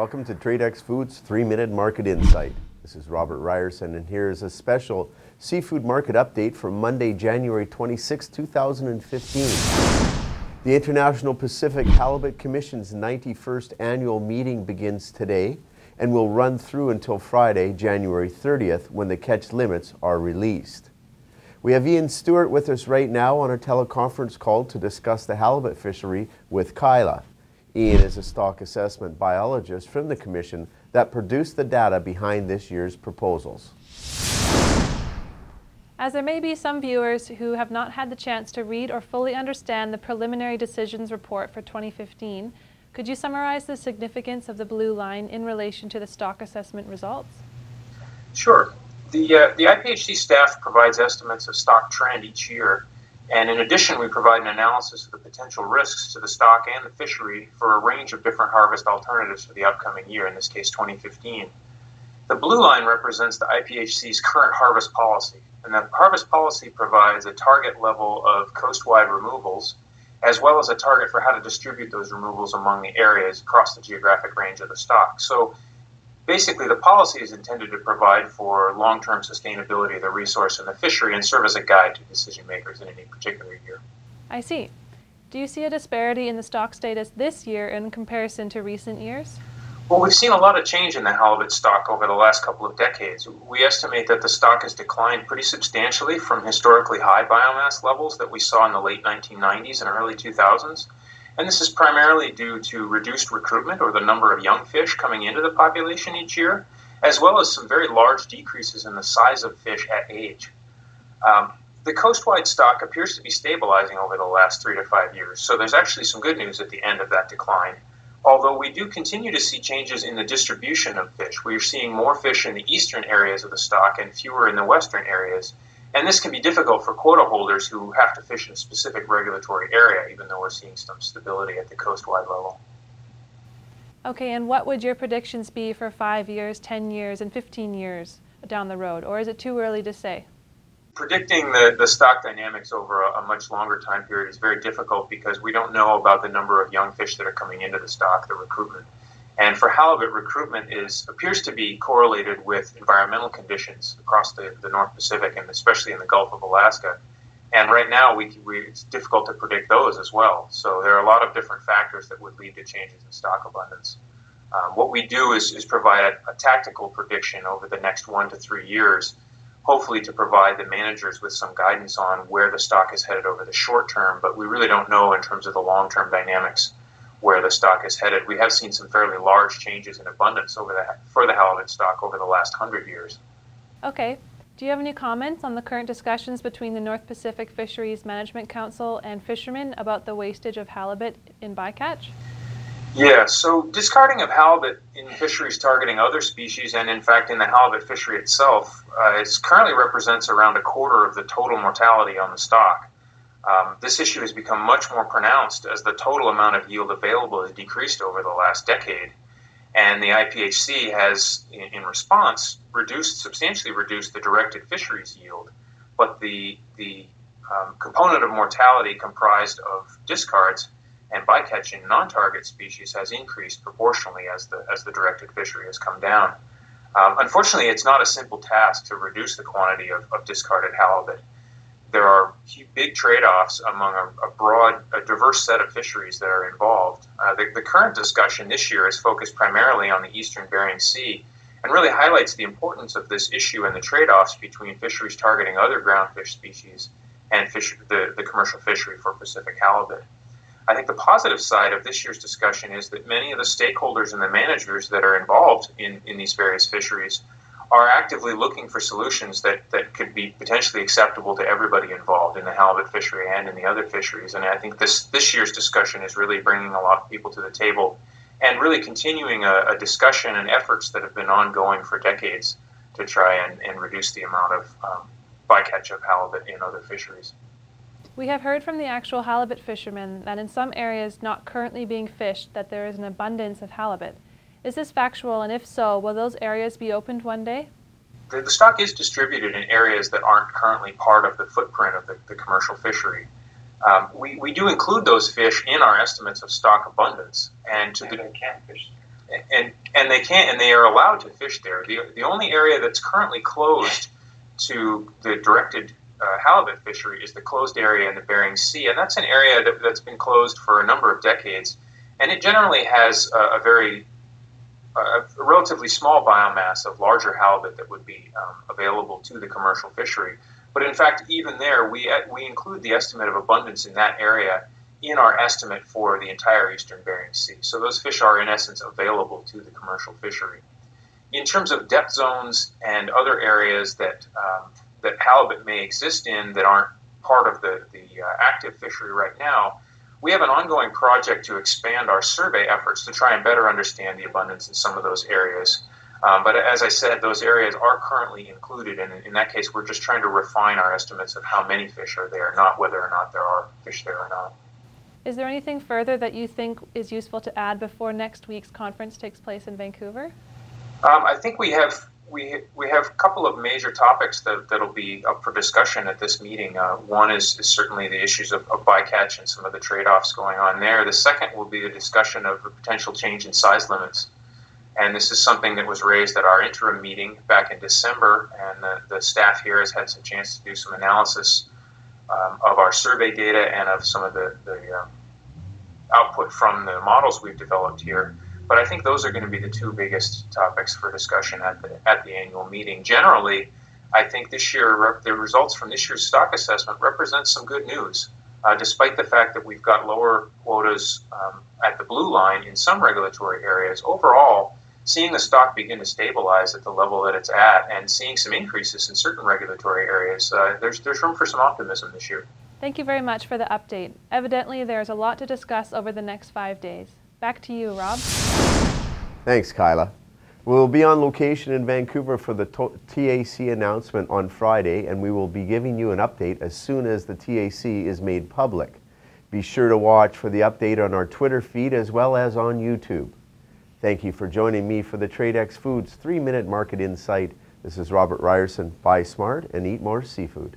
Welcome to Tradex Foods 3-Minute Market Insight. This is Robert Ryerson, and here is a special seafood market update for Monday, January 26, 2015. The International Pacific Halibut Commission's 91st annual meeting begins today and will run through until Friday, January 30th, when the catch limits are released. We have Ian Stewart with us right now on a teleconference call to discuss the halibut fishery with Kyla. Ian is a stock assessment biologist from the Commission that produced the data behind this year's proposals. As there may be some viewers who have not had the chance to read or fully understand the preliminary decisions report for 2015, could you summarize the significance of the blue line in relation to the stock assessment results? Sure. The IPHC staff provides estimates of stock trend each year, and in addition we provide an analysis of the potential risks to the stock and the fishery for a range of different harvest alternatives for the upcoming year, in this case 2015. The blue line represents the IPHC's current harvest policy, and the harvest policy provides a target level of coastwide removals as well as a target for how to distribute those removals among the areas across the geographic range of the stock. So basically, the policy is intended to provide for long-term sustainability of the resource and the fishery and serve as a guide to decision makers in any particular year. I see. Do you see a disparity in the stock status this year in comparison to recent years? Well, we've seen a lot of change in the halibut stock over the last couple of decades. We estimate that the stock has declined pretty substantially from historically high biomass levels that we saw in the late 1990s and early 2000s. And this is primarily due to reduced recruitment, or the number of young fish coming into the population each year, as well as some very large decreases in the size of fish at age. The coastwide stock appears to be stabilizing over the last 3 to 5 years, so there's actually some good news at the end of that decline. Although we do continue to see changes in the distribution of fish. We are seeing more fish in the eastern areas of the stock and fewer in the western areas. And this can be difficult for quota holders who have to fish in a specific regulatory area, even though we're seeing some stability at the coastwide level. Okay, and what would your predictions be for 5 years, 10 years, and 15 years down the road? Or is it too early to say? Predicting the stock dynamics over a much longer time period is very difficult because we don't know about the number of young fish that are coming into the stock, the recruitment. And for halibut, recruitment appears to be correlated with environmental conditions across the North Pacific and especially in the Gulf of Alaska. And right now, it's difficult to predict those as well. So there are a lot of different factors that would lead to changes in stock abundance. What we do is provide a tactical prediction over the next 1 to 3 years, hopefully to provide the managers with some guidance on where the stock is headed over the short term, but we really don't know in terms of the long-term dynamics where the stock is headed. We have seen some fairly large changes in abundance for the halibut stock over the last 100 years. Okay. Do you have any comments on the current discussions between the North Pacific Fisheries Management Council and fishermen about the wastage of halibut in bycatch? Yeah, so discarding of halibut in fisheries targeting other species, and in fact in the halibut fishery itself, it currently represents around a quarter of the total mortality on the stock. This issue has become much more pronounced as the total amount of yield available has decreased over the last decade. And the IPHC has, in response, substantially reduced the directed fisheries yield. But the component of mortality comprised of discards and bycatch in non-target species has increased proportionally as the directed fishery has come down. Unfortunately, it's not a simple task to reduce the quantity of discarded halibut. There are big trade-offs among a diverse set of fisheries that are involved. The current discussion this year is focused primarily on the eastern Bering Sea and really highlights the importance of this issue and the trade-offs between fisheries targeting other groundfish species and the commercial fishery for Pacific halibut. I think the positive side of this year's discussion is that many of the stakeholders and the managers that are involved in these various fisheries are actively looking for solutions that could be potentially acceptable to everybody involved in the halibut fishery and in the other fisheries. And I think this year's discussion is really bringing a lot of people to the table and really continuing a discussion and efforts that have been ongoing for decades to try and reduce the amount of bycatch of halibut in other fisheries. We have heard from the actual halibut fishermen that in some areas not currently being fished that there is an abundance of halibut. Is this factual, and if so, will those areas be opened one day? The stock is distributed in areas that aren't currently part of the footprint of the commercial fishery. We do include those fish in our estimates of stock abundance, and to the and they are allowed to fish there. The only area that's currently closed to the directed halibut fishery is the closed area in the Bering Sea, and that's an area that's been closed for a number of decades, and it generally has a relatively small biomass of larger halibut that would be available to the commercial fishery. But in fact, even there, we include the estimate of abundance in that area in our estimate for the entire eastern Bering Sea. So those fish are in essence available to the commercial fishery. In terms of depth zones and other areas that halibut may exist in that aren't part of the active fishery right now, we have an ongoing project to expand our survey efforts to try and better understand the abundance in some of those areas. But as I said, those areas are currently included, and in that case, we're just trying to refine our estimates of how many fish are there, not whether or not there are fish there or not. Is there anything further that you think is useful to add before next week's conference takes place in Vancouver? I think we have a couple of major topics that'll be up for discussion at this meeting. One is certainly the issues of bycatch and some of the trade-offs going on there. The second will be a discussion of the potential change in size limits. And this is something that was raised at our interim meeting back in December, and the staff here has had some chance to do some analysis of our survey data and of some of the output from the models we've developed here. But I think those are going to be the two biggest topics for discussion at the annual meeting. Generally, I think this year, the results from this year's stock assessment represent some good news. Despite the fact that we've got lower quotas at the blue line in some regulatory areas, overall, seeing the stock begin to stabilize at the level that it's at and seeing some increases in certain regulatory areas, there's room for some optimism this year. Thank you very much for the update. Evidently, there's a lot to discuss over the next 5 days. Back to you, Rob. Thanks, Kyla. We'll be on location in Vancouver for the TAC announcement on Friday, and we will be giving you an update as soon as the TAC is made public. Be sure to watch for the update on our Twitter feed as well as on YouTube. Thank you for joining me for the Tradex Foods 3-Minute Market Insight. This is Robert Ryerson. Buy smart and eat more seafood.